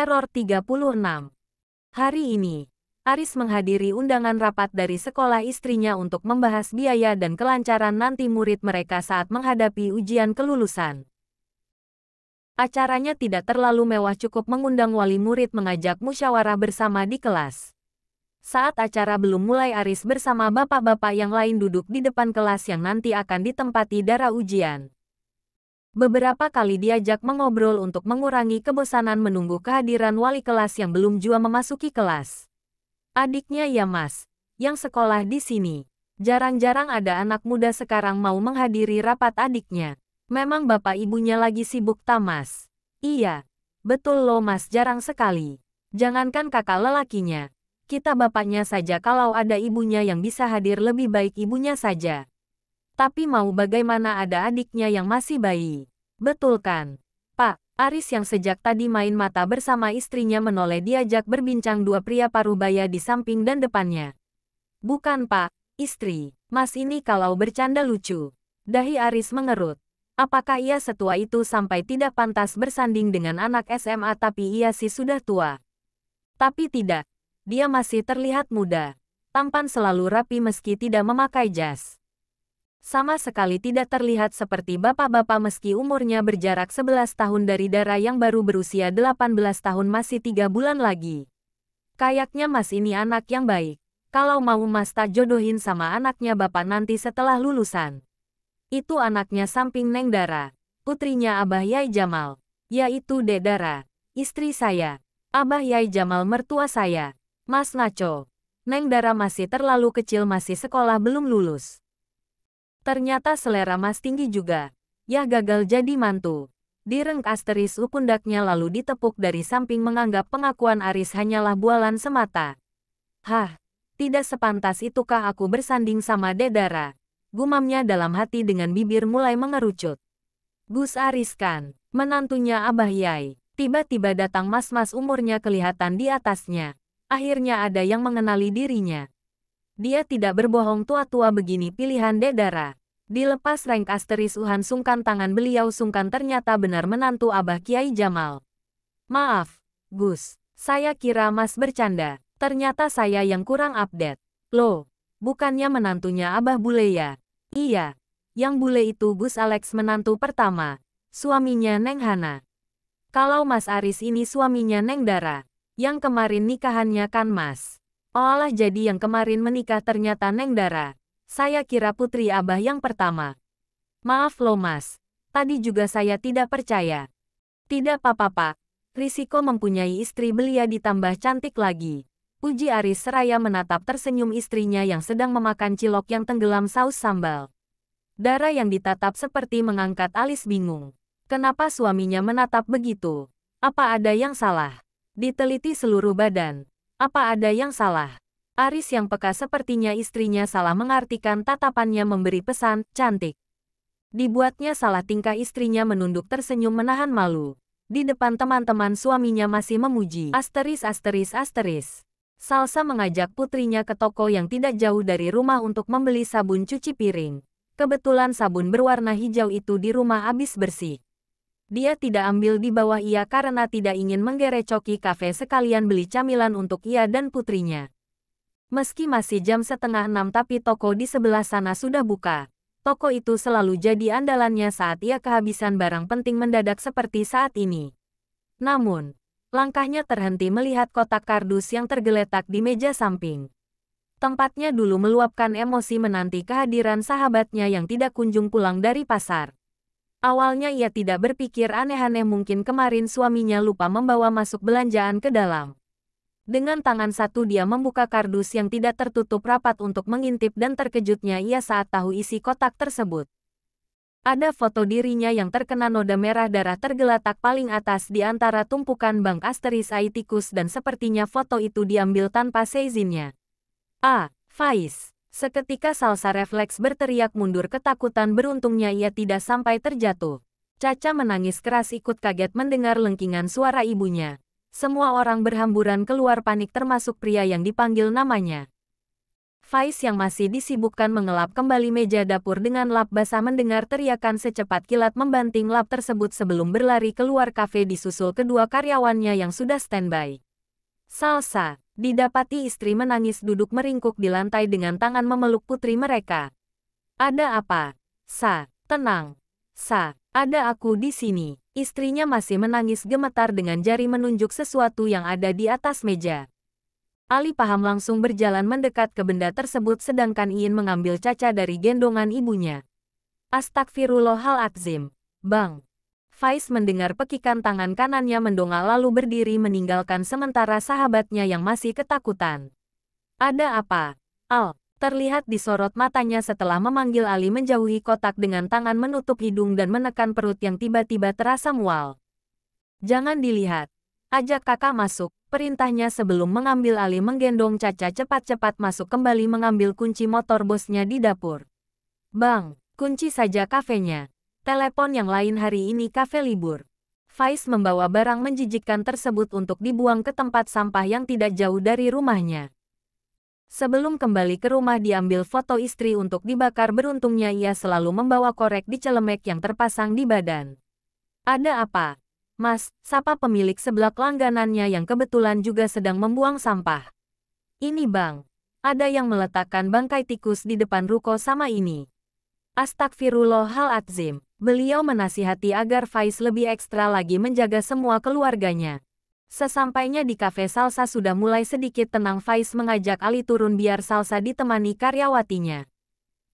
Teror 36. Hari ini, Aris menghadiri undangan rapat dari sekolah istrinya untuk membahas biaya dan kelancaran nanti murid mereka saat menghadapi ujian kelulusan. Acaranya tidak terlalu mewah, cukup mengundang wali murid mengajak musyawarah bersama di kelas. Saat acara belum mulai, Aris bersama bapak-bapak yang lain duduk di depan kelas yang nanti akan ditempati Dara ujian. Beberapa kali diajak mengobrol untuk mengurangi kebosanan menunggu kehadiran wali kelas yang belum jua memasuki kelas. Adiknya ya mas, yang sekolah di sini. Jarang-jarang ada anak muda sekarang mau menghadiri rapat adiknya. Memang bapak ibunya lagi sibuk tamas. Iya, betul loh mas, jarang sekali. Jangankan kakak lelakinya, kita bapaknya saja kalau ada ibunya yang bisa hadir lebih baik ibunya saja. Tapi mau bagaimana, ada adiknya yang masih bayi. Betul kan? Pak, Aris yang sejak tadi main mata bersama istrinya menoleh diajak berbincang dua pria parubaya di samping dan depannya. Bukan pak, istri. Mas ini kalau bercanda lucu. Dahi Aris mengerut. Apakah ia setua itu sampai tidak pantas bersanding dengan anak SMA, tapi ia sih sudah tua. Tapi tidak. Dia masih terlihat muda. Tampan selalu rapi meski tidak memakai jas. Sama sekali tidak terlihat seperti bapak-bapak meski umurnya berjarak 11 tahun dari Dara yang baru berusia 18 tahun, masih 3 bulan lagi. Kayaknya mas ini anak yang baik. Kalau mau mas tak jodohin sama anaknya bapak nanti setelah lulusan. Itu anaknya samping Neng Dara, putrinya Abah Yai Jamal. Yaitu Dek Dara, istri saya. Abah Yai Jamal mertua saya. Mas ngaco. Neng Dara masih terlalu kecil, masih sekolah belum lulus. Ternyata selera mas tinggi juga. Ya gagal jadi mantu. Direng asteris pundaknya lalu ditepuk dari samping menganggap pengakuan Aris hanyalah bualan semata. Hah, tidak sepantas itukah aku bersanding sama Dedara? Gumamnya dalam hati dengan bibir mulai mengerucut. Gus Aris kan, menantunya Abah Yai. Tiba-tiba datang mas-mas umurnya kelihatan di atasnya. Akhirnya ada yang mengenali dirinya. Dia tidak berbohong, tua-tua begini pilihan Dedara. Dilepas rank asteris sungkan tangan beliau sungkan, ternyata benar menantu Abah Kiai Jamal. Maaf, Gus. Saya kira mas bercanda. Ternyata saya yang kurang update. Loh, bukannya menantunya Abah bule ya? Iya. Yang bule itu Gus Alex, menantu pertama. Suaminya Neng Hana. Kalau Mas Aris ini suaminya Neng Dara. Yang kemarin nikahannya kan mas? Oalah, jadi yang kemarin menikah ternyata Neng Dara. Saya kira putri Abah yang pertama. Maaf loh mas, tadi juga saya tidak percaya. Tidak apa-apa pak, risiko mempunyai istri belia ditambah cantik lagi. Puji Aris seraya menatap tersenyum istrinya yang sedang memakan cilok yang tenggelam saus sambal. Dara yang ditatap seperti mengangkat alis bingung. Kenapa suaminya menatap begitu? Apa ada yang salah? Diteliti seluruh badan. Apa ada yang salah? Aris yang peka sepertinya istrinya salah mengartikan tatapannya memberi pesan, cantik. Dibuatnya salah tingkah, istrinya menunduk tersenyum menahan malu. Di depan teman-teman suaminya masih memuji. Asteris. Salsa mengajak putrinya ke toko yang tidak jauh dari rumah untuk membeli sabun cuci piring. Kebetulan sabun berwarna hijau itu di rumah habis bersih. Dia tidak ambil di bawah ia karena tidak ingin menggerecoki kafe, sekalian beli camilan untuk ia dan putrinya. Meski masih jam 5:30 tapi toko di sebelah sana sudah buka. Toko itu selalu jadi andalannya saat ia kehabisan barang penting mendadak seperti saat ini. Namun, langkahnya terhenti melihat kotak kardus yang tergeletak di meja samping. Tempatnya dulu meluapkan emosi menanti kehadiran sahabatnya yang tidak kunjung pulang dari pasar. Awalnya ia tidak berpikir aneh-aneh, mungkin kemarin suaminya lupa membawa masuk belanjaan ke dalam. Dengan tangan satu dia membuka kardus yang tidak tertutup rapat untuk mengintip, dan terkejutnya ia saat tahu isi kotak tersebut. Ada foto dirinya yang terkena noda merah darah tergeletak paling atas di antara tumpukan bank asteris Aitikus, dan sepertinya foto itu diambil tanpa seizinnya. Faiz. Seketika Salsa refleks berteriak mundur ketakutan, beruntungnya ia tidak sampai terjatuh. Caca menangis keras ikut kaget mendengar lengkingan suara ibunya. Semua orang berhamburan keluar panik termasuk pria yang dipanggil namanya. Faiz yang masih disibukkan mengelap kembali meja dapur dengan lap basah mendengar teriakan secepat kilat membanting lap tersebut sebelum berlari keluar kafe disusul kedua karyawannya yang sudah standby. Salsa, didapati istri menangis duduk meringkuk di lantai dengan tangan memeluk putri mereka. Ada apa? Sa, tenang. Sa, ada aku di sini. Istrinya masih menangis gemetar dengan jari menunjuk sesuatu yang ada di atas meja. Ali paham langsung berjalan mendekat ke benda tersebut sedangkan Iin mengambil Caca dari gendongan ibunya. Astagfirullahaladzim. Bang. Faiz mendengar pekikan tangan kanannya mendongak lalu berdiri meninggalkan sementara sahabatnya yang masih ketakutan. Ada apa? Al, terlihat disorot matanya setelah memanggil Ali menjauhi kotak dengan tangan menutup hidung dan menekan perut yang tiba-tiba terasa mual. Jangan dilihat. Ajak kakak masuk, perintahnya sebelum mengambil Ali menggendong Caca cepat-cepat masuk kembali mengambil kunci motor bosnya di dapur. Bang, kunci saja kafenya. Telepon yang lain hari ini kafe libur. Faiz membawa barang menjijikkan tersebut untuk dibuang ke tempat sampah yang tidak jauh dari rumahnya. Sebelum kembali ke rumah diambil foto istri untuk dibakar beruntungnya ia selalu membawa korek di celemek yang terpasang di badan. Ada apa? Mas, sapa pemilik seblak langganannya yang kebetulan juga sedang membuang sampah. Ini bang, ada yang meletakkan bangkai tikus di depan ruko sama ini. Astagfirullahaladzim. Beliau menasihati agar Faiz lebih ekstra lagi menjaga semua keluarganya. Sesampainya di kafe Salsa sudah mulai sedikit tenang Faiz mengajak Ali turun biar Salsa ditemani karyawatinya.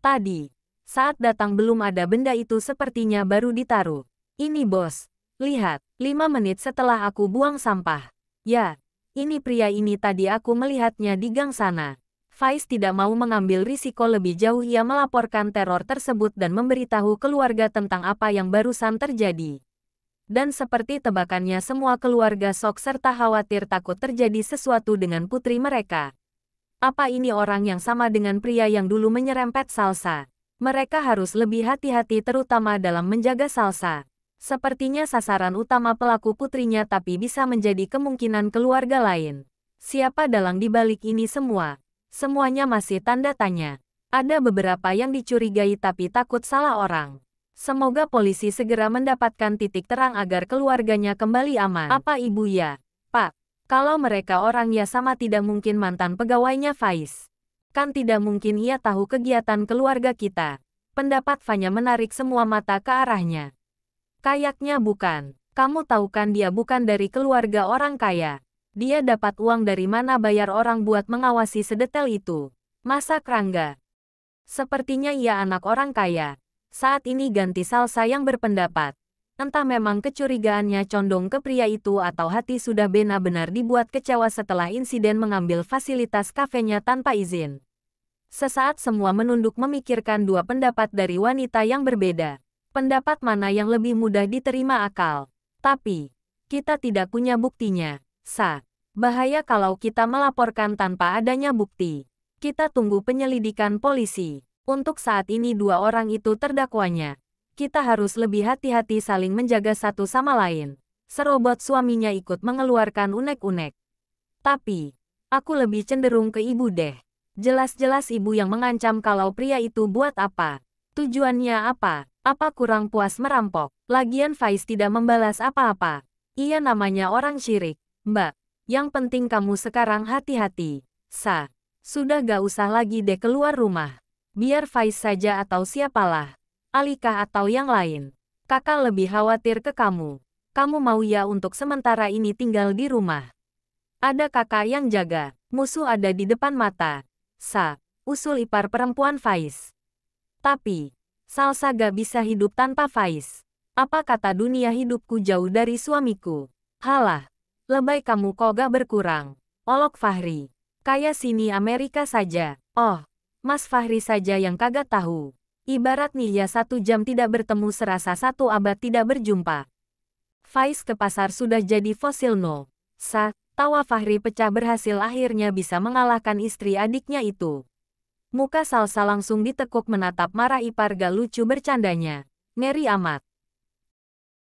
Tadi, saat datang belum ada benda itu sepertinya baru ditaruh. Ini bos, lihat, 5 menit setelah aku buang sampah. Ya, ini pria ini tadi aku melihatnya di gang sana. Faiz tidak mau mengambil risiko lebih jauh ia melaporkan teror tersebut dan memberitahu keluarga tentang apa yang barusan terjadi. Dan seperti tebakannya semua keluarga shock serta khawatir takut terjadi sesuatu dengan putri mereka. Apa ini orang yang sama dengan pria yang dulu menyerempet Salsa? Mereka harus lebih hati-hati terutama dalam menjaga Salsa. Sepertinya sasaran utama pelaku putrinya tapi bisa menjadi kemungkinan keluarga lain. Siapa dalang di balik ini semua? Semuanya masih tanda tanya. Ada beberapa yang dicurigai tapi takut salah orang. Semoga polisi segera mendapatkan titik terang agar keluarganya kembali aman. Apa ibu ya? Pak, kalau mereka orang ya sama tidak mungkin mantan pegawainya Faiz. Kan tidak mungkin ia tahu kegiatan keluarga kita. Pendapat Fanya menarik semua mata ke arahnya. Kayaknya bukan. Kamu tahu kan dia bukan dari keluarga orang kaya. Dia dapat uang dari mana bayar orang buat mengawasi sedetail itu? Masa Rangga? Sepertinya ia anak orang kaya. Saat ini ganti Salsa yang berpendapat. Entah memang kecurigaannya condong ke pria itu atau hati sudah benar-benar dibuat kecewa setelah insiden mengambil fasilitas kafenya tanpa izin. Sesaat semua menunduk memikirkan dua pendapat dari wanita yang berbeda. Pendapat mana yang lebih mudah diterima akal? Tapi, kita tidak punya buktinya. Bahaya kalau kita melaporkan tanpa adanya bukti. Kita tunggu penyelidikan polisi. Untuk saat ini dua orang itu terdakwanya. Kita harus lebih hati-hati saling menjaga satu sama lain. Serobot suaminya ikut mengeluarkan unek-unek. Tapi, aku lebih cenderung ke ibu deh. Jelas-jelas ibu yang mengancam kalau pria itu buat apa. Tujuannya apa? Apa kurang puas merampok? Lagian Faiz tidak membalas apa-apa. Ia namanya orang syirik. Mbak. Yang penting kamu sekarang hati-hati. Sudah gak usah lagi deh keluar rumah. Biar Faiz saja atau siapalah. Alikah atau yang lain. Kakak lebih khawatir ke kamu. Kamu mau ya untuk sementara ini tinggal di rumah. Ada kakak yang jaga. Musuh ada di depan mata. Usul ipar perempuan Faiz. Tapi, Salsa gak bisa hidup tanpa Faiz. Apa kata dunia hidupku jauh dari suamiku? Halah. Lebay kamu kok gak berkurang. Olok Fahri. Kayak sini Amerika saja. Oh, Mas Fahri saja yang kagak tahu. Ibarat nih ya 1 jam tidak bertemu serasa 1 abad tidak berjumpa. Faiz ke pasar sudah jadi fosil no. Tawa Fahri pecah berhasil akhirnya bisa mengalahkan istri adiknya itu. Muka Salsa langsung ditekuk menatap marah ipar gak lucu bercandanya. Ngeri amat.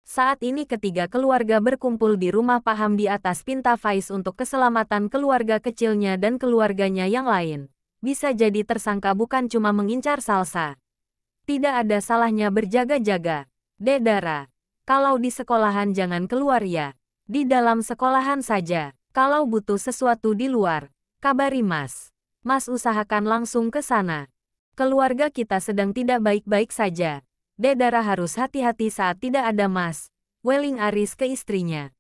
Saat ini ketiga keluarga berkumpul di rumah Paham di atas pinta Faiz untuk keselamatan keluarga kecilnya dan keluarganya yang lain. bisa jadi tersangka bukan cuma mengincar salsa. Tidak ada salahnya berjaga-jaga. Dedara, kalau di sekolahan jangan keluar ya. Di dalam sekolahan saja. Kalau butuh sesuatu di luar, kabari Mas. Mas usahakan langsung ke sana. Keluarga kita sedang tidak baik-baik saja. Dedara harus hati-hati saat tidak ada Mas. Weling Aris ke istrinya.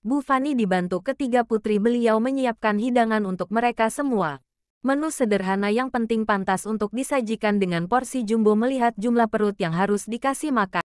Bu Fani dibantu ketiga putri beliau menyiapkan hidangan untuk mereka semua. Menu sederhana yang penting pantas untuk disajikan dengan porsi jumbo melihat jumlah perut yang harus dikasih makan.